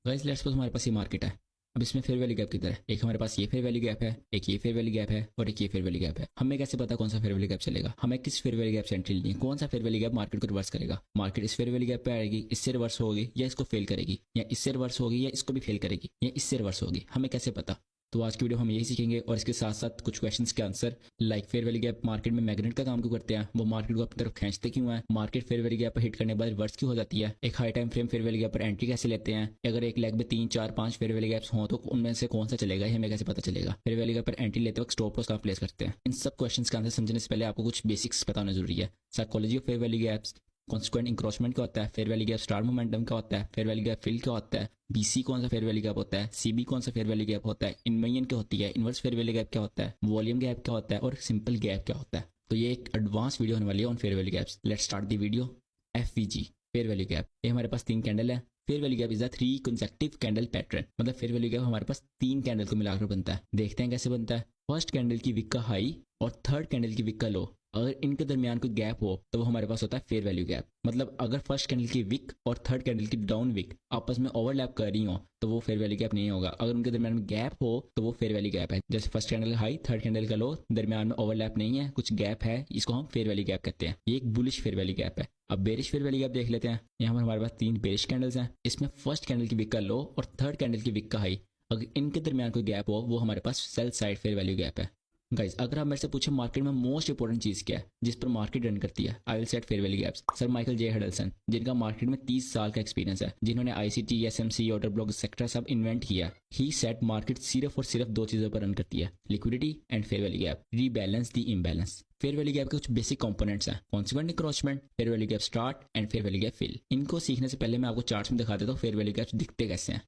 Guys let's suppose हमारे पास ये market है। अब इसमें फेयर वैल्यू गैप किधर है? एक हमारे पास ये फेयर वैल्यू गैप है, एक ये फेयर वैल्यू गैप है और एक ये फेयर वैल्यू गैप है। हमें कैसे पता कौन सा फेयर वैल्यू गैप चलेगा? हमें किस फेयर वैल्यू गैप से एंट्री लेनी है? कौन सा फेयर वैल्यू गैप मार्केट को रिवर्स करेगा? मार्केट इस फेयर वैल्यू गैप पे आएगी, इससे रिवर्स होगी या इसको फेल करेगी, या इससे रिवर्स होगी या इसको भी फेल करेगी, या इससे रिवर्स होगी? हमें कैसे पता? तो आज की वीडियो हम यही सीखेंगे और इसके साथ साथ कुछ क्वेश्चंस के answer, like fair value gap market में मैग्नेट का काम क्यों करते हैं, वो मार्केट को अपनी तरफ खींचते क्यों हैं, मार्केट फेयर वैल्यू गैप पर हिट करने के बाद रिवर्स क्यों हो जाती है, एक high time frame fair value gap पर एंट्री कैसे लेते हैं, अगर एक लेग में 3 4 5 फेयर वैल्यू गैप्स हों तो उनमें से कौन सा चलेगा, ये हमें कैसे पता चलेगा, फेयर वैल्यू गैप पर एंट्री लेते वक्त स्टॉप लॉस कहां प्लेस करते हैं। इन सब क्वेश्चंस का आंसर समझने से पहले आपको कुछ बेसिक्स पता होना जरूरी है। Psychology of fair value gaps, consequent encroachment क्या होता है, fair value gap start momentum क्या होता है, फेयर वैल्यू गैप फिल क्या होता है, बीसी कौन सा फेयर वैल्यू गैप होता है, सीबी कौन सा फेयर वैल्यू गैप होता है, इनवेरिएंट क्या होती है, इनवर्स फेयर वैल्यू गैप क्या होता है, वॉल्यूम गैप क्या होता है और सिंपल गैप क्या होता है। तो ये एक एडवांस वीडियो होने वाली है on fair value gaps. Let's start the video. FVG fair value gap, ये हमारे पास 3 कैंडल है। Fair value gap is a 3 consecutive candle pattern, मतलब फेयर वैल्यू गैप हमारे पास 3 कैंडल को मिलाकर बनता है। देखते हैं कैसे बनता है। फर्स्ट कैंडल की विक का हाई और थर्ड कैंडल की विक का लो, अगर इनके दरमियान कोई गैप हो तो वो हमारे पास होता है फेयर वैल्यू गैप। मतलब अगर फर्स्ट कैंडल की विक और थर्ड कैंडल की डाउन विक आपस में ओवरलैप कर रही हो तो वो फेयर वैल्यू गैप नहीं होगा। अगर उनके दरमियान में गैप हो तो वो फेयर वैल्यू गैप है। जैसे first candle high third candle का लो, दरमियान में ओवरलैप नहीं है, कुछ गैप है, इसको हम फेयर वैल्यू गैप कहते हैं। ये एक बुलिश फेयर वैल्यू गैप है। अब बेरिश फेयर वैल्यू गैप देख लेते हैं। यहाँ पर हमारे पास 3 बेरिश कैंडल्स हैं। इसमें फर्स्ट कैंडल की विक का लो और थर्ड कैंडल की विक का हाई, अगर इनके दरमियान कोई गैप हो वो हमारे पास sell side fair value gap है। गाइस अगर आप मेरे से पूछे मार्केट में मोस्ट इंपोर्टेंट चीज क्या है जिस पर मार्केट रन करती है, I will set fair value gaps. Sir Michael J Huddleston, जिनका मार्केट में 30 साल का एक्सपीरियंस है, जिन्होंने ICT, SMC, order block etcetera सब इन्वेंट किया, ही सेट मार्केट सिर्फ और सिर्फ 2 चीजों पर रन करती है, liquidity and fair value gap, rebalance the imbalance. Fair value gap के कुछ बेसिक कंपोनेंट्स हैं, consequent encroachment, fair value gap start and fair value gap fill. इनको सीखने से पहले मैं आपको चार्ट्स में दिखा देता हूँ फेयर वैल्यू गैप्स दिखते कैसे हैं।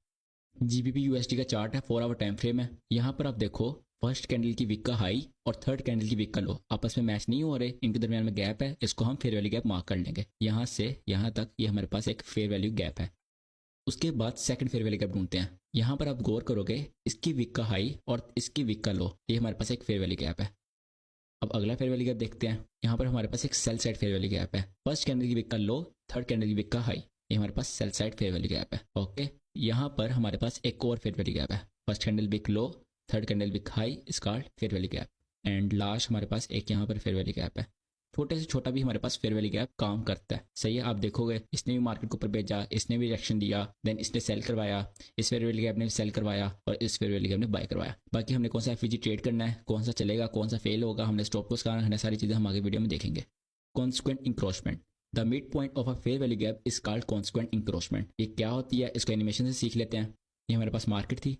जीबीपी यूएसडी का चार्ट है, 4 आवर टाइम फ्रेम है। यहाँ पर आप देखो फर्स्ट कैंडल की विक का हाई और थर्ड कैंडल की विक का लो आपस में मैच नहीं हो रहे, इनके दरमियान में गैप है, इसको हम फेयर वैल्यू गैप मार्क कर लेंगे। यहाँ से यहाँ तक ये हमारे पास एक फेयर वैल्यू गैप है। उसके बाद सेकंड फेयर वैल्यू गैप ढूंढते हैं। यहाँ पर आप गौर करोगे इसकी विक का हाई और इसकी विक का लो, ये हमारे पास एक फेयर वैल्यू गैप है। अब अगला फेयर वैल्यू गैप देखते हैं। यहाँ पर हमारे पास एक sell side fair value gap है। फर्स्ट कैंडल की विक का लो, थर्ड कैंडल की विक का हाई, ये हमारे पास sell side fair value gap है। ओके, यहाँ पर हमारे पास एक और फेयर वैल्यू गैप है। First candle wick low, third candle wick high, इसका fair value gap, and last हमारे पास एक यहाँ पर फेयर वैल्यू गैप है। छोटे से छोटा भी हमारे पास फेयर वैल्यू गैप काम करता है। सही है, आप देखोगे इसने भी मार्केट को ऊपर भेजा, इसने भी रिएक्शन दिया, देन इसने सेल करवाया, इस फेयर वैल्यू गैप ने सेल करवाया और इस फेयर वैल्यू गैप ने बाय करवाया। बाकी हमने कौन सा एफवीजी ट्रेड करना है, कौन सा चलेगा, कौन सा फेल होगा, हमने स्टॉप लॉस कहाँ रखना है, सारी चीजें हम आगे वीडियो में देखेंगे। Consequent encroachment, the mid point of a fair value gap is called consequent encroachment. ये क्या होती है, इसको एनिमेशन से सीख लेते हैं। ये हमारे पास मार्केट थी,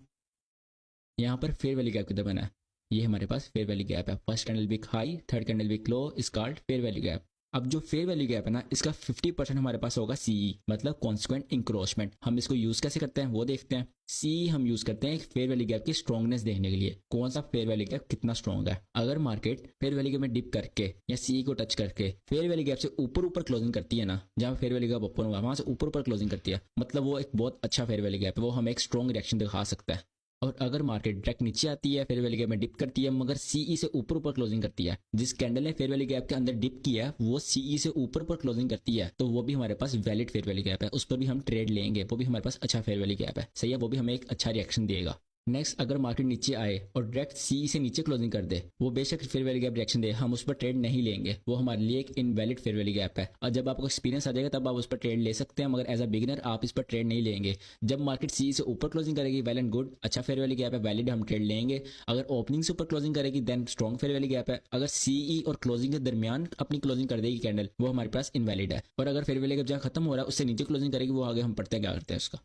यहाँ पर फेयर वैल्यू गैप किधर बना है, ये हमारे पास फेयर वैल्यू गैप है। First candle wick high, third candle wick low, is called fair value gap. अब जो फेयर वैल्यू गैप है ना, इसका 50% हमारे पास होगा सीई, मतलब कॉन्सिक्वेंट इंक्रोचमेंट। हम इसको यूज कैसे करते हैं वो देखते हैं। सीई हम यूज करते हैं एक फेयर वैल्यू गैप की स्ट्रॉन्गनेस देखने के लिए, कौन सा फेयर वैल्यू गैप कितना स्ट्रॉन्ग है। अगर मार्केट फेयर वैल्यू गैप में डिप करके या सीई को टच करके फेयर वैल्यू गैप से ऊपर ऊपर क्लोजिंग करती है ना, जहां फेयर वैल्यू गैप ओपन हुआ वहां से ऊपर ऊपर क्लोजिंग करती है, मतलब वो एक बहुत अच्छा फेयर वैल्यू गैप है, वो हमें एक स्ट्रॉन्ग रिएक्शन दिखा सकता है। और अगर मार्केट डायरेक्ट नीचे आती है, फेयर वैल्यू गैप में डिप करती है, मगर सीई से ऊपर ऊपर क्लोजिंग करती है, जिस कैंडल ने फेयर वैल्यू गैप के अंदर डिप किया है वो सीई से ऊपर ऊपर क्लोजिंग करती है, तो वो भी हमारे पास वैलिड फेयर वैल्यू गैप है, उस पर भी हम ट्रेड लेंगे, वो भी हमारे पास अच्छा फेयर वैल्यू गैप है। सही है, वो भी हमें एक अच्छा रिएक्शन देगा। नेक्स्ट, अगर मार्केट नीचे आए और डायरेक्ट सी से नीचे क्लोजिंग कर दे, वो बेशक फेयर वैल्यू गैप रिएक्शन दे, हम उस पर ट्रेड नहीं लेंगे, वो हमारे लिए एक इनवैलिड फेयर वैल्यू गैप है। और जब आपको एक्सपीरियंस आ जाएगा तब आप उस पर ट्रेड ले सकते हैं, मगर एज अ बिगिनर आप इस पर ट्रेड नहीं लेंगे। जब मार्केट सी से ऊपर क्लोजिंग करेगी, वेल एंड गुड, अच्छा फेयर वैल्यू गैप है, वैलिड, हम ट्रेड लेंगे। अगर ओपनिंग से ऊपर क्लोजिंग करेगी then strong fair value gap है। अगर सीई और क्लोजिंग के दरमियान अपनी क्लोजिंग कर देगी कैंडल, वो हमारे पास इनवैलिड है। और अगर फेयर वैल्यू गैप जहाँ खत्म हो रहा है उससे नीचे क्लोजिंग करेगी, वो आगे हम पढ़ते हैं क्या करते हैं उसका।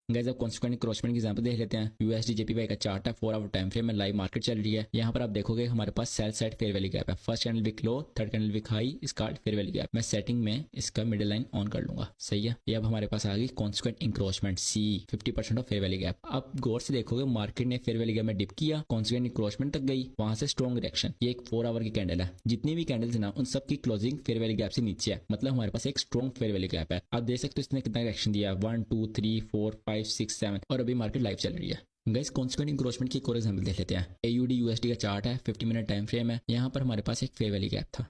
गाइस अब कॉन्सिक्वेंट इंक्रोचमेंट की एग्जांपल देख लेते हैं। यूएसडी जेपीवाई का चार्ट है, 4 आवर टाइम फ्रेम में लाइव मार्केट चल रही है। यहाँ पर आप देखोगे हमारे पास sell side fair value gap है। First candle wick low, third candle wick high, इसका फेयर वैल्यू गैप। मैं सेटिंग में इसका मिडिल लाइन ऑन कर लूंगा। सही है, ये अब हमारे पास आ गई consequent encroachment C, 50% of fair value gap. अब गौर से देखोगे मार्केट ने फेयर वैल्यू गैप में डिप किया, कॉन्सिक्वेंट इंक्रोचमेंट तक गई, वहां से स्ट्रॉन्ग रिएक्शन। ये एक 4 आवर की कैंडल है, जितनी भी कैंडल्स है ना उन सब की क्लोजिंग फेयर वैल्यू गैप से नीचे है, मतलब हमारे पास एक स्ट्रॉन्ग फेयर वैल्यू गैप है। आप देख सकते हो इसने कितना रिएक्शन दिया, 1 2 3 4 5 6 7, और अभी मार्केट लाइव चल रही है। गाइस कॉन्स्टेंट इंक्रोचमेंट की एक और एग्जांपल देख लेते हैं। AUD USD का चार्ट है, 50 मिनट टाइम फ्रेम है। यहाँ पर हमारे पास एक फेयर वैल्यू गैप था,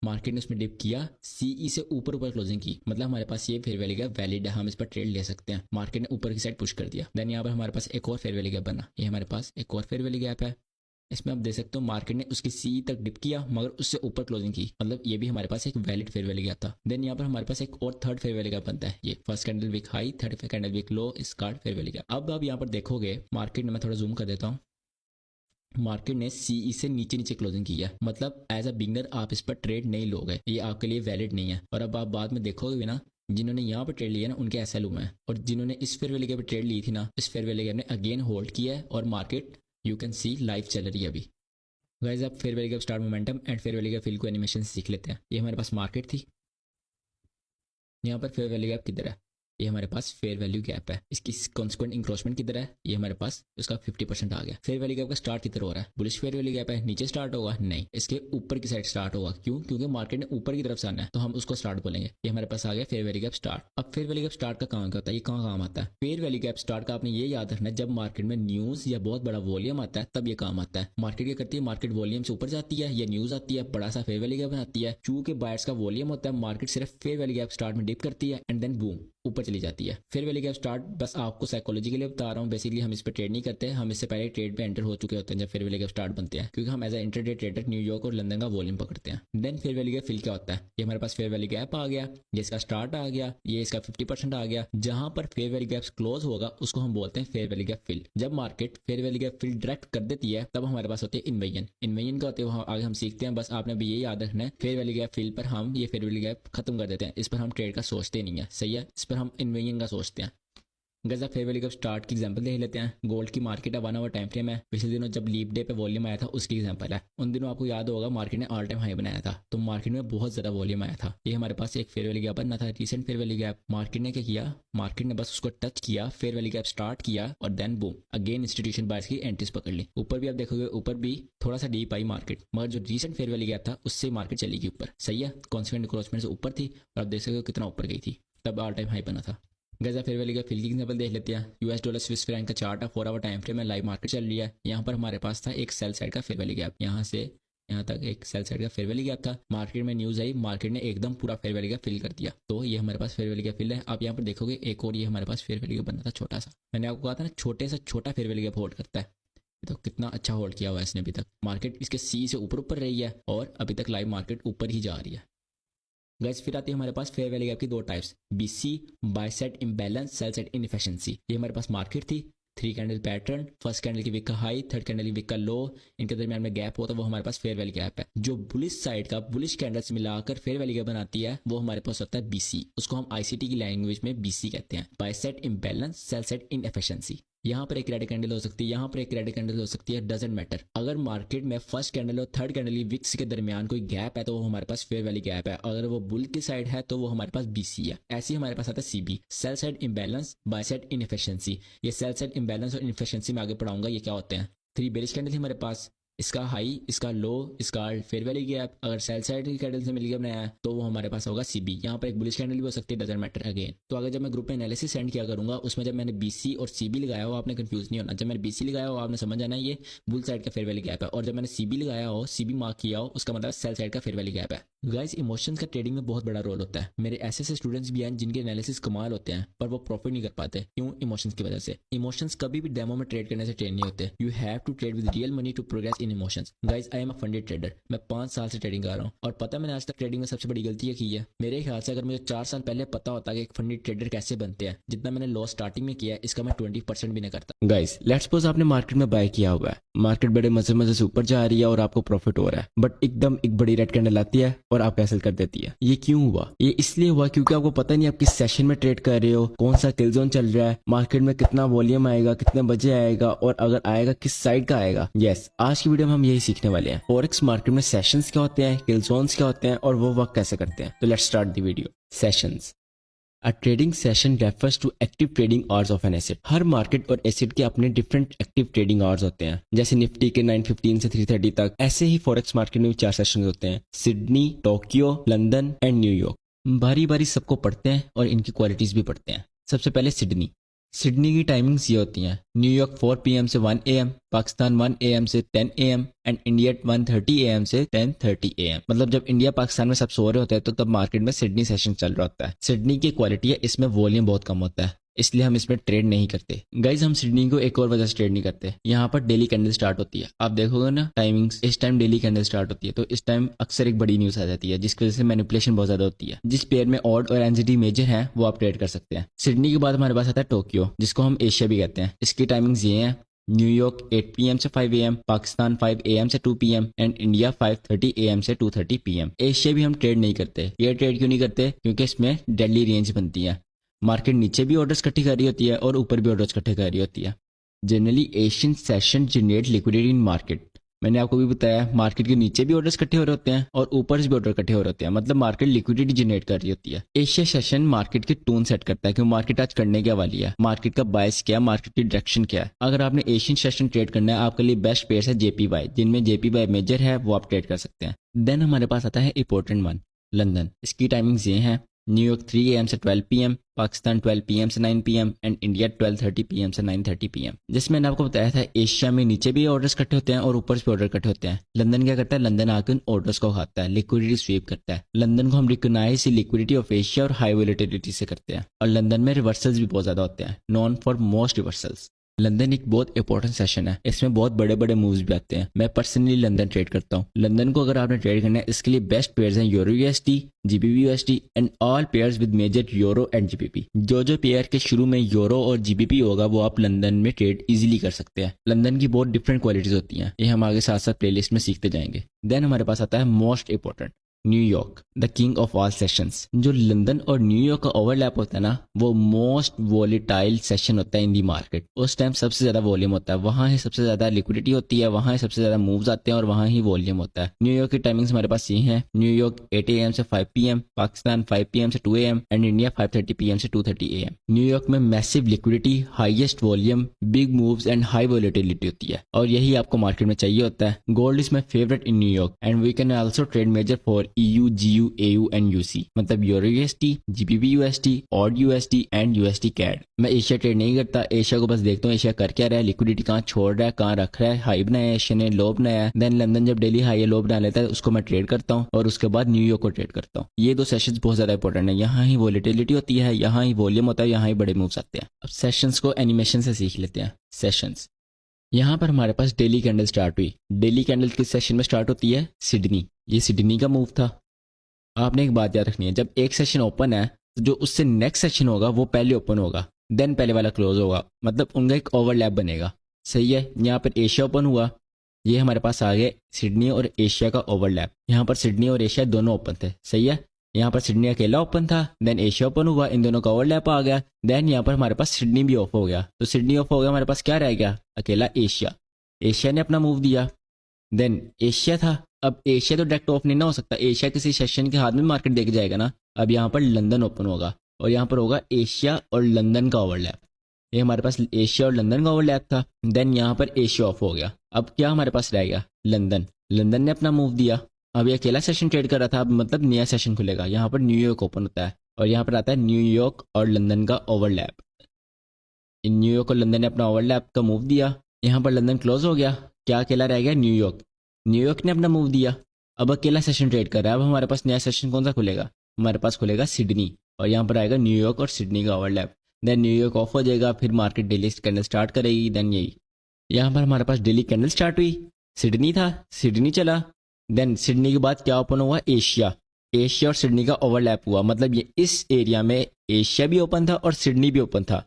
मार्केट ने उसमें डिप किया, CE से ऊपर क्लोजिंग की, मतलब हमारे पास ये फेयर वैल्यू गैप वैलिड है, हम इस पर ट्रेड ले सकते हैं। मार्केट ने ऊपर की साइड पुश कर दिया, देन यहाँ पर हमारे पास एक और फेयर वैल्यू गैप बना, ये हमारे पास एक और फेयर वैल्यू गैप है। इसमें आप देख सकते हो मार्केट ने उसकी CE तक डिप किया मगर उससे ऊपर क्लोजिंग की, मतलब ये भी हमारे पास एक वैलिड फेयर वैल्यू गैप था। देन यहाँ पर हमारे पास एक और थर्ड फेयर वैल्यू गैप बनता है, ये first candle wick high, third candle wick low, इस कार्ड फेयर वैल्यू गैप। अब आप यहाँ पर देखोगे मार्केट में, मैं थोड़ा जूम कर देता हूँ, मार्केट ने CE से नीचे नीचे क्लोजिंग की है, मतलब एज अ बिगनर आप इस पर ट्रेड नहीं लोगे, ये आपके लिए वैलिड नहीं है। और अब आप बाद में देखोगे भी ना, जिन्होंने यहाँ पर ट्रेड लिया ना उनके SL में है, और जिन्होंने इस फेयर वैल्यू गैप पे ट्रेड ली थी ना, इस फेयर वैल्यू गैप ने अगेन होल्ड किया है और market you can see live चल रही है अभी। गाइस आप fair value gap start momentum and fair value gap fill को एनिमेशन सीख लेते हैं। ये हमारे पास मार्केट थी, यहाँ पर फेयर वैल्यू गैप किधर है, ये हमारे पास फेयर वैल्यू गैप है, इसकी कॉन्सिक्वेंट इंक्रोचमेंट किधर है, ये हमारे पास उसका 50% आ गया। फेयर वैल्यू गैप का स्टार्ट किधर हो रहा है, बुलिश फेयर वैल्यू गैप है, नीचे स्टार्ट होगा नहीं, इसके ऊपर की साइड स्टार्ट होगा। क्यों? क्योंकि मार्केट ने ऊपर की तरफ से आना है, तो हम उसको स्टार्ट बोलेंगे। ये हमारे पास आ गया फेयर वैल्यू गैप स्टार्ट। अब फेयर वैल्यू गैप स्टार्ट का काम क्या होता है, ये कहाँ काम आता है? फेयर वैल्यू गैप स्टार्ट का आपने ये याद रखना है, जब मार्केट में न्यूज या बहुत बड़ा वॉल्यूम आता है तब ये काम आता है। मार्केट क्या करती है, मार्केट वॉल्यूम से ऊपर जाती है या न्यूज आती है, बड़ा सा फेयर वैल्यू गैप बनाती है, चूंकि बायर्स का वॉल्यूम होता है, मार्केट सिर्फ फेयर वैल्यू गैप स्टार्ट में डिप करती है एंड देन बूम ऊपर चली जाती है। फेयर वैल्यू गैप स्टार्ट बस आपको साइकोलॉजी के लिए बता रहा हूँ, बेसिकली हम इस पर ट्रेड नहीं करते, हम इससे पहले ट्रेड पे एंटर हो चुके होते हैं जब फेयर वैल्यू गैप स्टार्ट बनते हैं, क्योंकि हम as a intraday trader New York और लंदन का वॉल्यूम पकड़ते हैं। Then fair value gap fill क्या होता है, ये हमारे पास फेयर वैल्यू गैप आ गया, ये इसका स्टार्ट आ गया, ये इसका 50% आ गया। जहां पर फेयर वैल्यू गैप क्लोज होगा उसको हम बोलते हैं फेयर वैल्यू गैप फिल। जब market fair value gap fill direct कर देती है तब हमारे पास होते हैं इन्वेजन। इन्वेजन का होते हैं आगे हम सीखते हैं, बस आपने भी ये याद रखना है, फेयर वैल्यू गैप फिल पर हम ये फेयर वैल्यू गैप खत्म कर देते हैं, इस पर हम ट्रेड का सोचते नहीं है, सही है, इस पर हम इन्वेजन का सोचते हैं। गजा फेयर वैल्यू गैप स्टार्ट की एग्जांपल देख लेते हैं। गोल्ड की मार्केट है, 1 आवर टाइम फ्रेम है, पिछले दिनों जब लीप डे पे वॉल्यूम आया था उसकी एग्जांपल है। उन दिनों आपको याद होगा मार्केट ने ऑल टाइम हाई बनाया था, तो मार्केट में बहुत ज्यादा वॉल्यूम आया था। ये हमारे पास एक फेयर वैल्यू गैप बनना था, recent fair value gap. Market ने क्या किया, मार्केट ने बस उसको टच किया, फेयर वैल्यू गैप स्टार्ट किया और then boom again institution buyers की एंट्रीज पकड़ ली। ऊपर भी आप देखोगे, ऊपर भी थोड़ा सा डीप आई मार्केट, मगर जो रिसेंट फेयर वैल्यू गैप था उससे मार्केट चली गई ऊपर, सही है, कॉन्सिक्वेंट इंक्रोचमेंट से ऊपर थी और आप देख सकते हो कितना ऊपर गई थी, तब ऑल टाइम हाई बना था। गजा फेयर वैल्यू गैप फिल की एग्जांपल देख लेते हैं। US डॉलर स्विस फ्रैंक का चार्ट है, 4 आवर टाइम फ्रेम में, लाइव मार्केट चल रही है। यहाँ पर हमारे पास था एक सेल साइड का फेयर वैल्यू गैप, यहाँ से यहाँ तक एक सेल साइड का फेयर वैल्यू गैप था। मार्केट में न्यूज आई, मार्केट ने एकदम पूरा फेयर वैल्यू गैप फिल कर दिया, तो ये हमारे पास फेयर वैल्यू गैप फिल है। आप यहाँ पर देखोगे एक और ये हमारे पास फेयर वैल्यू गैप बना था छोटा सा, मैंने आपको कहा था ना छोटे से छोटा फेयर वैल्यू गैप होल्ड करता है, तो कितना अच्छा होल्ड किया हुआ है इसने अभी तक। मार्केट इसके CE से ऊपर रही है और अभी तक लाइव मार्केट ऊपर ही जा रही है। गाइस फिर आती है हमारे पास फेयर वैल्यू गैप की दो types, BC by side imbalance, sell side inefficiency. ये हमारे पास मार्केट थी, 3 कैंडल पैटर्न, फर्स्ट कैंडल की विक का हाई, थर्ड कैंडल की विक का लो, इनके दरमियान में गैप होता है, वो हमारे पास फेयर वैल्यू गैप है। जो बुलिश साइड का बुलिश कैंडल्स मिलाकर फेयर वैल्यू गैप बनाती है वो हमारे पास होता है BC, उसको हम ICT की लैंग्वेज में BC कहते हैं, by side imbalance, sell side inefficiency. यहाँ पर एक रेड कैंडल हो सकती है, यहाँ पर एक रेड कैंडल हो सकती है, डजंट मैटर। अगर मार्केट में फर्स्ट कैंडल और थर्ड कैंडल की विक्स के दरमियान कोई गैप है तो वो हमारे पास फेयर वैल्यू गैप है, अगर वो बुल की साइड है तो वो हमारे पास BC है। ऐसे ही हमारे पास आता है CB, sell side imbalance, by side inefficiency. ये सेल साइड इम्बैलेंस और इनएफिशिएंसी में आगे पढ़ाऊंगा ये क्या होते हैं। 3 बेरिश कैंडल थी हमारे पास, इसका हाई, इसका लो, इसका फेयर वैल्यू गैप, अगर सेल साइड की कैंडल से मिलकर बनाया है तो वो हमारे पास होगा CB। यहाँ पर एक बुलिश कैंडल भी हो सकती है, डजंट मैटर अगेन। तो अगर जब मैं ग्रुप में एनालिसिस सेंड किया करूंगा उसमें जब मैंने BC और CB लगाया हो आपने कंफ्यूज नहीं होना, जब मैंने BC लगाया हो आपने समझ जाना ये बुल साइड का फेयर वैल्यू गैप है, और जब मैंने CB लगाया हो, CB मार्क किया हो, उसका मतलब सेल साइड का फेयर वैल्यू गैप है। गाइस इमोशंस का ट्रेडिंग में बहुत बड़ा रोल होता है। मेरे ऐसे स्टूडेंट्स भी हैं जिनके एनालिसिस कमाल होते हैं पर वो प्रॉफिट नहीं कर पाते, क्यों? इमोशंस की वजह से। इमोशंस कभी भी डेमो में ट्रेड करने से ट्रेड नहीं होते, you have to trade with real money to progress in emotions. Guys I am a funded trader, मैं 5 साल से ट्रेडिंग कर रहा हूँ और पता है मैंने आज तक ट्रेडिंग में सबसे बड़ी गलती ये की है। मेरे ख्याल से अगर मुझे 4 साल पहले पता होता कि एक फंडेड ट्रेडर कैसे बनते हैं, जितना मैंने लॉस स्टार्टिंग में किया है इसका मैं 20% भी नहीं करता। गाइस लेट्स सपोज आपने मार्केट में बाय किया हुआ है, मार्केट बड़े मजे मजे से ऊपर जा रही है और आपको प्रॉफिट हो रहा है, बट एकदम एक बड़ी रेड कैंडल आती है और आप कैंसिल कर देती है। ये क्यों हुआ? ये इसलिए हुआ क्योंकि आपको पता नहीं आप किस सेशन में ट्रेड कर रहे हो, कौन सा किल जोन चल रहा है, मार्केट में कितना वॉल्यूम आएगा, कितने बजे आएगा, और अगर आएगा किस साइड का आएगा। यस, आज की वीडियो में हम यही सीखने वाले हैं, फॉरेक्स मार्केट में सेशंस क्या होते हैं, किल जोन्स क्या होते हैं और वो वर्क कैसे करते हैं। तो let's start the video. Sessions. A trading session refers to active trading hours of an asset। Her market और एसेट के अपने डिफरेंट एक्टिव ट्रेडिंग आवर्स होते हैं, जैसे निफ्टी के 9:15 से 3:30 तक, ऐसे ही फॉरेक्स मार्केट में भी 4 सेशन होते हैं, Sydney, Tokyo, London and New York. बारी बारी सबको पढ़ते हैं और इनकी क्वालिटीज भी पढ़ते हैं। सबसे पहले सिडनी। सिडनी की टाइमिंग्स ये होती हैं, न्यूयॉर्क 4 PM से 1 AM, पाकिस्तान 1 AM से 10 AM एंड इंडिया 1:30 AM से 10:30 AM। मतलब जब इंडिया पाकिस्तान में सब सो रहे होते हैं तो तब मार्केट में सिडनी सेशन चल रहा होता है। सिडनी की क्वालिटी है, इसमें वॉल्यूम बहुत कम होता है, इसलिए हम इसमें ट्रेड नहीं करते। गाइज हम सिडनी को एक और वजह से ट्रेड नहीं करते, यहाँ पर डेली कैंडल स्टार्ट होती है, आप देखोगे ना टाइमिंग्स, इस टाइम डेली कैंडल स्टार्ट होती है, तो इस टाइम अक्सर एक बड़ी न्यूज आ जाती है जिसकी वजह से मैनिपुलेशन बहुत ज्यादा होती है। जिस पेयर में ऑड और एनजीटी मेजर है वो आप ट्रेड कर सकते हैं। सिडनी के बाद हमारे पास आता है टोक्यो, जिसको हम एशिया भी कहते हैं। इसकी टाइमिंग्स ये हैं, न्यूयॉर्क 8 PM से 5 AM, पाकिस्तान 5 AM से 2 PM एंड इंडिया 5:30 AM से 2:30 PM। एशिया भी हम ट्रेड नहीं करते। ये ट्रेड क्यों नहीं करते? क्योंकि इसमें डेडली रेंज बनती है, मार्केट नीचे भी ऑर्डर्स इकट्ठी कर रही होती है और ऊपर भी ऑर्डर्स इकट्ठे कर रही होती है। Generally Asian session generate liquidity इन मार्केट। मैंने आपको भी बताया मार्केट के नीचे भी ऑर्डर्स इकट्ठे हो रहे होते हैं और ऊपर से भी ऑर्डर इकट्ठे हो रहे होते हैं, मतलब मार्केट लिक्विडिटी जनरेट कर रही होती है। एशिया सेशन मार्केट की टोन सेट करता है कि मार्केट आज करने क्या वाली है, मार्केट का बायस क्या है, मार्केट की डायरेक्शन क्या है। अगर आपने एशियन सेशन ट्रेड करना है, आपके लिए बेस्ट पेयर्स है JPY, जिनमें JPY मेजर है, वो आप ट्रेड कर सकते हैं। देन हमारे पास आता है इंपॉर्टेंट वन, लंदन। इसकी टाइमिंग्स ये हैं, न्यूयॉर्क 3 AM से 12 PM, पाकिस्तान 12 PM से 9 PM एंड इंडिया 12:30 PM से 9:30 PM। जिसमें मैंने आपको बताया था एशिया में नीचे भी ऑर्डर्स इकट्ठे होते हैं और ऊपर से भी ऑर्डर इकट्ठे होते हैं। लंदन क्या करता है? लंदन आकर उन ऑर्डर्स को खाता है, लिक्विडिटी स्वीप करता है। लंदन को हम रिकॉग्नाइज लिक्विडिटी ऑफ एशिया और हाई वोलेटिलिटी से करते हैं, और लंदन में रिवर्सल्स भी बहुत ज्यादा होते हैं, non for most reversals. London एक बहुत इंपॉर्टेंट सेशन है, इसमें बहुत बड़े बड़े मूव्स भी आते हैं। मैं पर्सनली लंदन ट्रेड करता हूँ। लंदन को अगर आपने ट्रेड करना है, इसके लिए बेस्ट पेयर्स हैं euro USD, GBP USD and all pairs with major euro and GBP। जो पेयर के शुरू में यूरो और GBP होगा वो आप लंदन में ट्रेड इजीली कर सकते हैं। लंदन की बहुत डिफरेंट क्वालिटीज होती हैं, ये हम आगे साथ साथ प्लेलिस्ट में सीखते जाएंगे। देन हमारे पास आता है most important, New York, the king of all sessions. जो लंदन और न्यूयॉर्क का ओवरलैप होता है ना, वो मोस्ट वॉलेटाइल सेशन होता है इन दी मार्केट। उस टाइम सबसे ज्यादा वॉल्यूम होता है, वहां ही सबसे ज्यादा लिक्विडिटी होती है, वहां ही सबसे ज्यादा मूव्स आते हैं और वहां ही वॉल्यूम होता है। न्यूयॉर्क की टाइमिंग्स हमारे पास ये हैं, न्यूयॉर्क 8 AM से 5 PM, पाकिस्तान 5 PM से 2 AM एंड इंडिया 5:30 PM से 2:30 AM। न्यूयॉर्क में massive liquidity, highest volume, big moves and high volatility होती है, और यही आपको मार्केट में चाहिए होता है। Gold is my favourite in New York and we can also trade major four EU, GU, AU and UC, मतलब euro USD, GBP USD, AUD USD and USD CAD। मैं एशिया ट्रेड नहीं करता, एशिया को बस देखता हूँ एशिया कर क्या रहा है, लिक्विडिटी कहाँ छोड़ रहा है, कहाँ रख रहा है, हाई बनाया एशिया ने, लो बनाया है। देन लंदन जब डेली हाई या लो बना लेता है उसको मैं ट्रेड करता हूँ, और उसके बाद न्यूयॉर्क को ट्रेड करता हूँ। ये दो सेशंस बहुत ज्यादा इंपॉर्टेंट है, यहाँ ही वॉलेटिलिटी होती है, यहाँ ही वॉल्यूम होता है, यहाँ ही बड़े मूव्स आते हैं। अब सेशंस को एनिमेशन से सीख लेते हैं। सेशंस, यहाँ पर हमारे पास डेली कैंडल स्टार्ट हुई। डेली कैंडल किस सेशन में स्टार्ट होती है? सिडनी। ये सिडनी का मूव था। आपने एक बात याद रखनी है, जब एक सेशन ओपन है तो जो उससे नेक्स्ट सेशन होगा वो पहले ओपन होगा, देन पहले वाला क्लोज होगा, मतलब उनका एक ओवरलैप बनेगा। सही है। यहाँ पर एशिया ओपन हुआ, ये हमारे पास आ गए सिडनी और एशिया का ओवरलैप। यहाँ पर सिडनी और एशिया दोनों ओपन थे। सही है। यहाँ पर सिडनी अकेला ओपन था, देन एशिया ओपन हुआ, इन दोनों का ओवरलैप आ गया। देन यहाँ पर हमारे पास सिडनी भी ऑफ हो गया, तो सिडनी ऑफ हो गया, हमारे पास क्या रह गया? अकेला एशिया। एशिया ने अपना मूव दिया, देन एशिया था। अब एशिया तो डायरेक्ट ऑफ नहीं ना हो सकता, एशिया किसी सेशन के हाथ में मार्केट देख जाएगा ना। अब यहाँ पर लंदन ओपन होगा और यहाँ पर होगा एशिया और लंदन का ओवरलैप। ये हमारे पास एशिया और लंदन का ओवरलैप था। देन यहाँ पर एशिया ऑफ हो गया। अब क्या हमारे पास रह गया? लंदन। लंदन ने अपना मूव दिया। अब ये अकेला सेशन ट्रेड कर रहा था, अब मतलब नया सेशन खुलेगा। यहाँ पर न्यूयॉर्क ओपन होता है और यहाँ पर आता है न्यूयॉर्क और लंदन का ओवरलैप। न्यूयॉर्क और लंदन ने अपना ओवरलैप का मूव दिया, यहाँ पर लंदन क्लोज हो गया, क्या अकेला रह गया? न्यूयॉर्क। न्यूयॉर्क ने अपना मूव दिया, अब अकेला सेशन ट्रेड कर रहा है। अब हमारे पास नया सेशन कौन सा खुलेगा? हमारे पास खुलेगा सिडनी, और यहाँ पर आएगा न्यूयॉर्क और सिडनी का ओवरलैप। देन न्यूयॉर्क ऑफ हो जाएगा, फिर मार्केट डेली कैंडल स्टार्ट करेगी। देन यही यहाँ पर हमारे पास डेली कैंडल स्टार्ट हुई, सिडनी था, सिडनी चला। देन सिडनी के बाद क्या ओपन हुआ? एशिया। एशिया और सिडनी का ओवरलैप हुआ, मतलब ये इस एरिया में एशिया भी ओपन था और सिडनी भी ओपन था,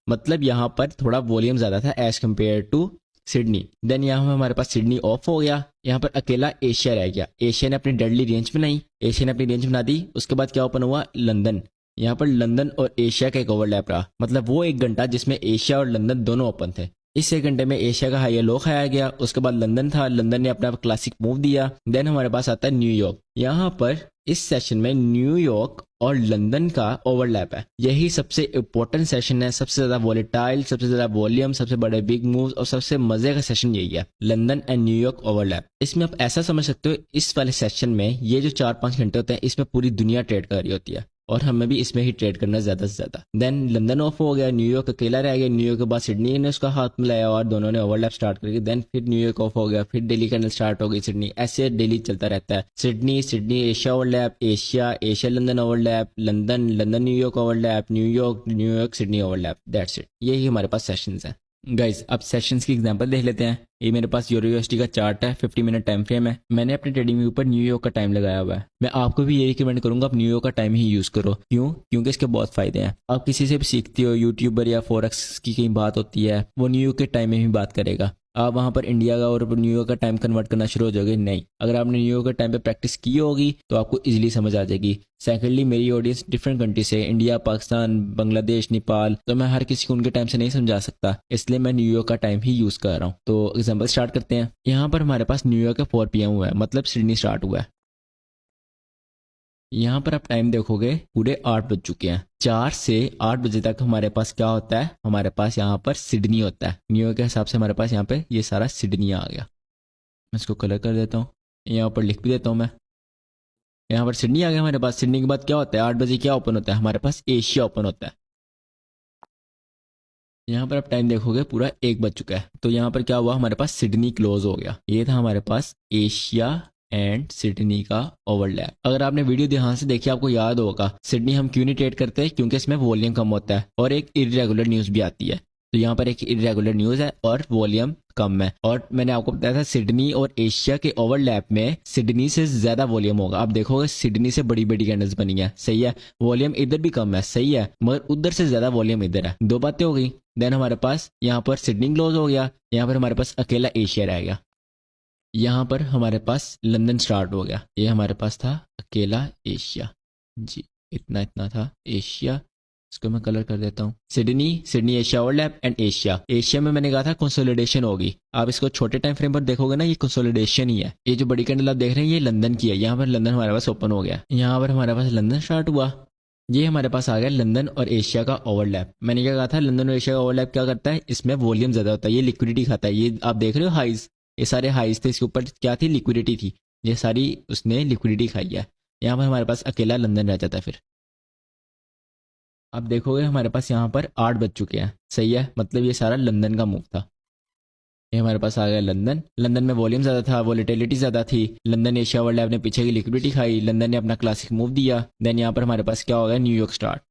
मतलब यहाँ पर थोड़ा वॉल्यूम ज्यादा था as compare to Sydney. Then यहाँ पर हमारे पास सिडनी ऑफ हो गया, यहाँ पर अकेला एशिया रह गया। एशिया ने अपनी डेडली रेंज बनाई, एशिया ने अपनी रेंज बना दी। उसके बाद क्या ओपन हुआ? लंदन। यहाँ पर लंदन और एशिया का एक ओवरलैप रहा, मतलब वो एक घंटा जिसमें एशिया और लंदन दोनों ओपन थे। इस एक घंटे में एशिया का हाई लो खाया गया। उसके बाद लंदन था, लंदन ने अपना क्लासिक मूव दिया। देन हमारे पास आता है न्यूयॉर्क। यहाँ पर इस सेशन में न्यूयॉर्क और लंदन का ओवरलैप है। यही सबसे इंपॉर्टेंट सेशन है, सबसे ज्यादा वॉलेटाइल, सबसे ज्यादा वॉल्यूम, सबसे बड़े बिग मूव्स और सबसे मजे का सेशन यही है, लंदन एंड न्यूयॉर्क ओवरलैप। इसमें आप ऐसा समझ सकते हो, इस वाले सेशन में ये जो 4-5 घंटे होते हैं इसमें पूरी दुनिया ट्रेड कर रही होती है। और हमें भी इसमें ही ट्रेड करना ज़्यादा से ज़्यादा। देन लंदन ऑफ हो गया, न्यूयॉर्क अकेला रह गया, न्यूयॉर्क के बाद सिडनी ने उसका हाथ मिलाया और दोनों ने ओवरलैप स्टार्ट कर दिया। देन फिर न्यूयॉर्क ऑफ हो गया, फिर दिल्ली कैंडल स्टार्ट हो गई, सिडनी, ऐसे डेली चलता रहता है। Sydney Sydney Asia overlap, Asia Asia London overlap, London London New York overlap, New York New York Sydney overlap, that's it. यही हमारे पास सेशंस हैं। गाइज अब सेशंस की एग्जांपल देख लेते हैं। ये मेरे पास यूरो यूएसडी का चार्ट है, 50 मिनट टाइम फ्रेम है। मैंने अपने ट्रेडिंग व्यू पर न्यूयॉर्क का टाइम लगाया हुआ है। मैं आपको भी ये रिकमेंड करूंगा आप न्यूयॉर्क का टाइम ही यूज करो। क्यों? क्योंकि इसके बहुत फायदे हैं। आप किसी से भी सीखते हो, यूट्यूबर या फॉरेक्स की कहीं बात होती है, वो न्यूयॉर्क के टाइम में ही बात करेगा। आप वहां पर इंडिया का और न्यूयॉर्क का टाइम कन्वर्ट करना शुरू हो जाओगे, नहीं। अगर आपने न्यूयॉर्क के टाइम पे प्रैक्टिस की होगी तो आपको इजीली समझ आ जाएगी। सेकेंडली, मेरी ऑडियंस डिफरेंट कंट्री से, इंडिया, पाकिस्तान, बांग्लादेश, नेपाल, तो मैं हर किसी को उनके टाइम से नहीं समझा सकता, इसलिए मैं न्यूयॉर्क का टाइम ही यूज कर रहा हूँ। तो एग्जाम्पल स्टार्ट करते हैं। यहाँ पर हमारे पास न्यूयॉर्क का 4 PM हुआ है, मतलब सिडनी स्टार्ट हुआ है। यहाँ पर आप टाइम देखोगे पूरे 8 बज चुके हैं। 4 से 8 बजे तक हमारे पास क्या होता है? हमारे पास यहाँ पर सिडनी होता है। न्यूयॉर्क के हिसाब से हमारे पास यहाँ पे ये सारा सिडनी आ गया। मैं इसको कलर कर देता हूँ, यहाँ पर लिख भी देता हूँ मैं। यहाँ पर सिडनी आ गया हमारे पास। सिडनी के बाद क्या होता है? 8 बजे क्या ओपन होता है? हमारे पास एशिया ओपन होता है। यहाँ पर आप टाइम देखोगे पूरा 1 बज चुका है। तो यहाँ पर क्या हुआ? हमारे पास सिडनी क्लोज हो गया। ये था हमारे पास एशिया एंड सिडनी का ओवरलैप। अगर आपने वीडियो ध्यान से देखी आपको याद होगा सिडनी हम क्यों नहीं ट्रेड करते? क्योंकि इसमें वॉल्यूम कम होता है और एक इरेगुलर न्यूज भी आती है। तो यहाँ पर एक इरेगुलर न्यूज है और वॉल्यूम कम है। और मैंने आपको बताया था सिडनी और एशिया के ओवरलैप में सिडनी से ज्यादा वॉल्यूम होगा। आप देखोगे सिडनी से बड़ी बड़ी कैंडल्स बनी है, सही है। वॉल्यूम इधर भी कम है, सही है, मगर उधर से ज्यादा वॉल्यूम इधर है। 2 बातें हो गई। देन हमारे पास यहाँ पर सिडनी क्लोज हो गया, यहाँ पर हमारे पास अकेला एशिया रह गया। यहाँ पर हमारे पास लंदन स्टार्ट हो गया। ये हमारे पास था अकेला एशिया जी, इतना इतना था एशिया। इसको मैं कलर कर देता हूँ। Sydney Sydney Asia overlap and Asia. Asia में मैंने कहा था कंसोलिडेशन होगी। आप इसको छोटे टाइम फ्रेम पर देखोगे ना, ये कंसोलिडेशन ही है। ये जो बड़ी कैंडल आप देख रहे हैं ये लंदन की है। यहाँ पर लंदन हमारे पास ओपन हो गया। यहाँ पर हमारे पास लंदन स्टार्ट हुआ। ये हमारे पास आ गया लंदन और एशिया का ओवरलैप। मैंने क्या कहा था? लंदन और एशिया का ओवरलैप क्या करता है? इसमें वॉल्यूम ज्यादा होता है, ये लिक्विडिटी खाता है। ये आप देख रहे हो हाइज, ये सारे हाइज थे, इसके ऊपर क्या थी? लिक्विडिटी थी। ये सारी उसने लिक्विडिटी खाई है। यहाँ पर हमारे पास अकेला लंदन रह जाता है। फिर आप देखोगे हमारे पास यहाँ पर 8 बज चुके हैं, सही है, मतलब ये सारा लंदन का मूव था। ये हमारे पास आ गया लंदन। लंदन में वॉल्यूम ज्यादा था, वॉलेटिलिटी ज्यादा थी। लंदन एशिया ओवरलैप ने पीछे की लिक्विडिटी खाई, लंदन ने अपना क्लासिक मूव दिया। देन यहाँ पर हमारे पास क्या हो गया? New York start.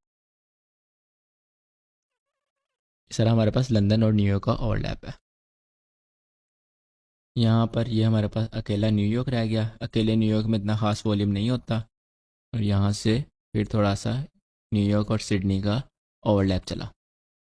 सर हमारे पास लंदन और न्यूयॉर्क का ओवरलैप है। यहाँ पर ये हमारे पास अकेला न्यूयॉर्क रह गया। अकेले न्यूयॉर्क में इतना खास वॉल्यूम नहीं होता। और यहाँ से फिर थोड़ा सा न्यूयॉर्क और सिडनी का ओवरलैप चला,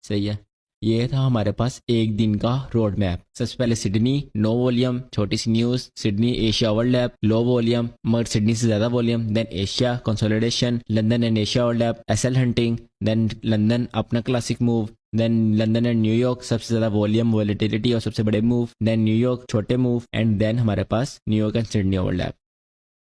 सही है। ये था हमारे पास एक दिन का रोड मैप। सबसे पहले सिडनी नो वॉल्यूम, छोटी सी news. Sydney Asia overlap low volume मगर सिडनी से ज्यादा volume. Then Asia consolidation, London and Asia overlap SL hunting. Then London अपना classic move. Then London and New York सबसे ज्यादा वॉल्यूम वॉलेटिलिटी और सबसे बड़े मूव। देन न्यूयॉर्क छोटे मूव एंड देन हमारे पास New York and Sydney overlap.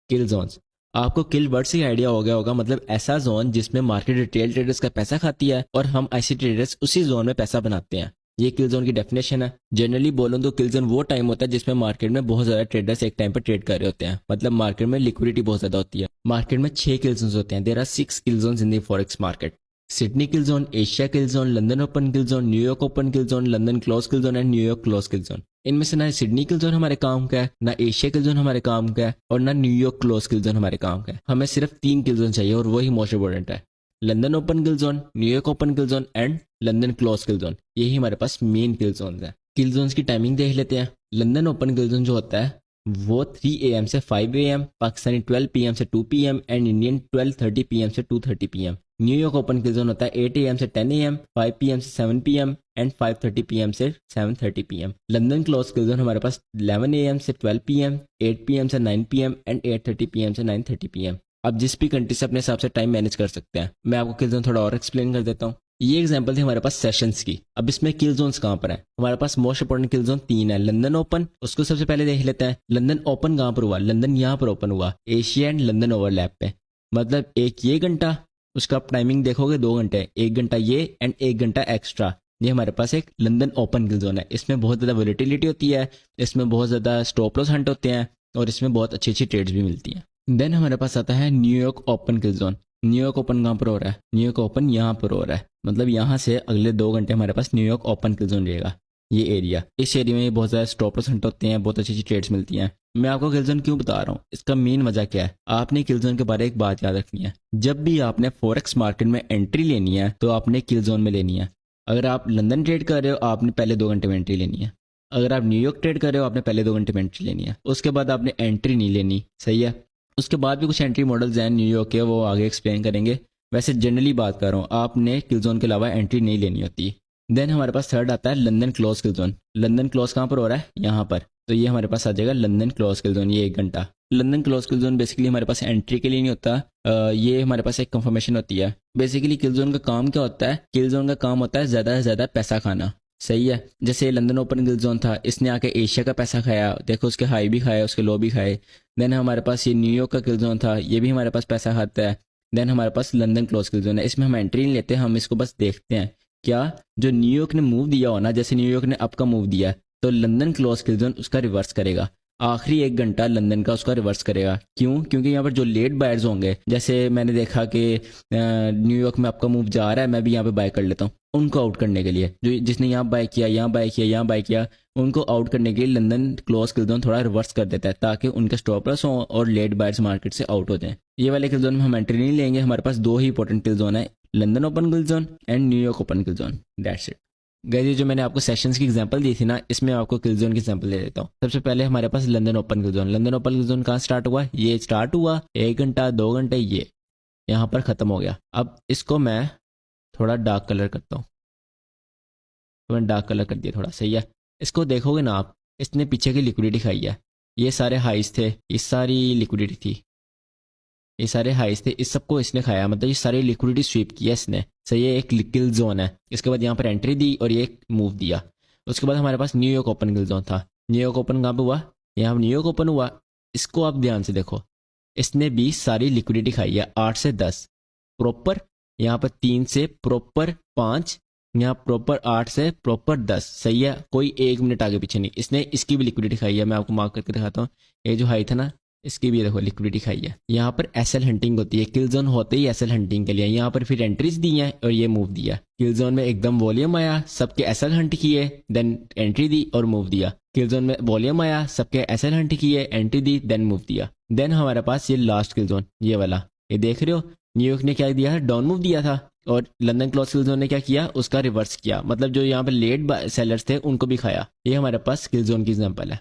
Kill zones, आपको किल वर्ड से आइडिया हो गया होगा, मतलब ऐसा जोन जिसमें मार्केट रिटेल ट्रेडर्स का पैसा खाती है और हम ऐसी ट्रेडर्स उसी जोन में पैसा बनाते हैं। ये किल जोन की डेफिनेशन है। जनरली बोलूं तो किल जोन वो टाइम होता है जिसमें मार्केट में बहुत ज्यादा ट्रेडर्स एक टाइम पर ट्रेड कर रहे होते हैं, मतलब मार्केट में लिक्विडिटी बहुत ज्यादा होती है। मार्केट में 6 किल जोन्स होते हैं। There are 6 kill zones in the forex market. Sydney kill zone, Asia kill zone, London open kill zone, New York open kill zone, London close kill zone and New York close kill zone. इनमें से ना Sydney kill zone हमारे काम का है, ना Asia kill zone हमारे काम का है और ना न्यूयॉर्क क्लोज किल जोन हमारे काम का है। हमें सिर्फ 3 किल जोन चाहिए और वही मोस्ट इंपोर्टेंट है। London open kill zone, New York open kill zone and London close kill zone. यही हमारे पास मेन किल जोन है। किल जोन की टाइमिंग देख लेते हैं। लंदन ओपन किल जोन जो होता है वो 3 AM से 5 AM, पाकिस्तानी 12 PM से 2 PM एंड इंडियन 12:30 PM से 2:30 PM। New York open kill zone होता है 8 AM से 10 AM, 5 PM से 7 PM एंड 5:30 PM से 7:30 PM। London close kill zone हमारे पास 11 AM से 12 PM, 8 PM से 9 PM एंड 8:30 PM से 9:30 PM। अब जिस भी कंट्री से अपने हिसाब से टाइम मैनेज कर सकते हैं। मैं आपको किल जोन थोड़ा और एक्सप्लेन कर देता हूँ। ये एग्जांपल थी हमारे पास सेशंस की। अब इसमें किल जोन्स कहाँ पर है? हमारे पास मोस्ट इंपोर्टेंट किल जोन 3 है। लंदन ओपन, उसको सबसे पहले देख लेते हैं। लंदन ओपन कहाँ पर हुआ? लंदन यहाँ पर ओपन हुआ, एशिया एंड लंदन ओवरलैप पे। मतलब एक ये घंटा, उसका आप टाइमिंग देखोगे 2 घंटे, 1 घंटा ये एंड 1 घंटा एक्स्ट्रा। ये हमारे पास एक लंदन ओपन किल जोन है। इसमें बहुत ज्यादा वोलेटिलिटी होती है, इसमें बहुत ज्यादा स्टॉप लॉस हंट होते हैं और इसमें बहुत अच्छी अच्छी ट्रेड्स भी मिलती हैं। देन हमारे पास आता है New York open kill zone. New York open कहाँ पर हो रहा है? न्यूयॉर्क ओपन यहाँ पर हो रहा है, मतलब यहाँ से अगले 2 घंटे हमारे पास न्यूयॉर्क ओपन किल जोन रहेगा। ये एरिया, इस एरिया में बहुत ज़्यादा स्टॉप लॉस हंट होते हैं, बहुत अच्छी अच्छी ट्रेड्स मिलती हैं। मैं आपको किल जोन क्यों बता रहा हूँ, इसका मेन वजह क्या है? आपने किल जोन के बारे में एक बात याद रखनी है, जब भी आपने फॉरेक्स मार्केट में एंट्री लेनी है तो आपने किल जोन में लेनी है। अगर आप लंदन ट्रेड कर रहे हो आपने पहले 2 घंटे में एंट्री लेनी है। अगर आप न्यूयॉर्क ट्रेड कर रहे हो आपने पहले 2 घंटे में एंट्री लेनी है, उसके बाद आपने एंट्री नहीं लेनी। सही है। उसके बाद भी कुछ एंट्री मॉडल्स हैं न्यूयॉर्क के, वो आगे एक्सप्लेन करेंगे। वैसे जनरली बात कर रहा हूँ, आपने किल जोन के अलावा एंट्री नहीं लेनी होती। देन हमारे पास थर्ड आता है London close kill zone. London close कहाँ पर हो रहा है? यहाँ पर। तो ये हमारे पास आ जाएगा लंदन क्लोज किल जोन, ये 1 घंटा। London close kill zone basically हमारे पास एंट्री के लिए नहीं होता, ये हमारे पास एक कंफर्मेशन होती है। बेसिकली किल जोन का काम क्या होता है? किल जोन का काम होता है ज़्यादा से ज़्यादा पैसा खाना। सही है। जैसे लंदन ओपन किल जोन था, इसने आके एशिया का पैसा खाया, देखो उसके हाई भी खाए उसके लो भी खाए। देन हमारे पास ये न्यूयॉर्क का किल जोन था, ये भी हमारे पास पैसा खाता है। देन हमारे पास लंदन क्लोज किल जोन है, इसमें हम एंट्री नहीं लेते, हम इसको बस देखते हैं क्या जो न्यूयॉर्क ने मूव दिया हो ना, जैसे न्यूयॉर्क ने अप का मूव दिया तो लंदन क्लोज किल जोन उसका रिवर्स करेगा। आखिरी 1 घंटा लंदन का उसका रिवर्स करेगा। क्यों? क्योंकि यहाँ पर जो लेट बायर्स होंगे, जैसे मैंने देखा कि न्यूयॉर्क में आपका मूव जा रहा है, मैं भी यहाँ पे बाय कर लेता हूँ, उनको आउट करने के लिए, जो जिसने यहाँ बाय किया, यहाँ बाय किया, यहाँ बाय किया, उनको आउट करने के लिए लंदन क्लोज किल जोन थोड़ा रिवर्स कर देता है ताकि उनके स्टॉप लॉस हो और लेट बायर्स मार्केट से आउट हो जाएं। ये वाले किल जोन में हम एंट्री नहीं लेंगे। हमारे पास 2 ही इंपॉर्टेंट किल जोन है, London open kill zone and New York open kill zone. That's it guys. ये जो मैंने आपको सेशंस की एग्जांपल दी थी ना, इसमें आपको किल जोन की एग्जांपल दे देता हूँ। सबसे पहले हमारे पास London open kill zone. London open kill zone कहाँ स्टार्ट हुआ? ये स्टार्ट हुआ 1 घंटा 2 घंटे, ये यहाँ पर खत्म हो गया। अब इसको मैं थोड़ा डार्क कलर करता हूँ, तो मैंने डार्क कलर कर दिया थोड़ा। सही है। इसको देखोगे ना आप, इसने पीछे की लिक्विडिटी खाई है। ये सारे हाइस थे, ये सारी लिक्विडिटी थी, ये सारे हाइस थे, इस सबको इसने खाया, मतलब ये सारी लिक्विडिटी स्वीप किया इसने। सही है। एक किल जोन है। इसके बाद यहाँ पर एंट्री दी और ये मूव दिया। उसके बाद हमारे पास न्यूयॉर्क ओपन किल जोन था। न्यूयॉर्क ओपन कहाँ पे हुआ? यहाँ न्यूयॉर्क ओपन हुआ। इसको आप ध्यान से देखो, इसने भी सारी लिक्विडिटी खाई है 8 से 10 प्रॉपर, यहाँ पर 3 से प्रॉपर 5, यहाँ प्रॉपर 8 से प्रॉपर 10। सही है। कोई 1 मिनट आगे पीछे नहीं। इसने इसकी भी लिक्विडिटी खाई है, मैं आपको मार्क करके दिखाता हूँ। ये जो हाई था ना, इसकी भी देखो लिक्विडिटी खाई है। यहाँ पर एसएल हंटिंग होती है, किल जोन होते ही एसएल हंटिंग के लिए। यहाँ पर फिर एंट्रीज दी हैं और ये मूव दिया। किल जोन में एकदम वॉल्यूम आया, सबके एसएल हंट किए, देन एंट्री दी और मूव दिया। किल जोन में वॉल्यूम आया, सबके एसएल हंट किए, एंट्री दी, देन मूव दिया। देन हमारे पास ये लास्ट किल जोन, ये वाला, ये देख रहे हो, न्यूयॉर्क ने क्या दिया है? डाउन मूव दिया था, और लंदन क्लोज किल जोन ने क्या किया? उसका रिवर्स किया, मतलब जो यहाँ पे लेट सेलर्स थे उनको भी खाया। ये हमारे पास किल जोन की एग्जांपल है।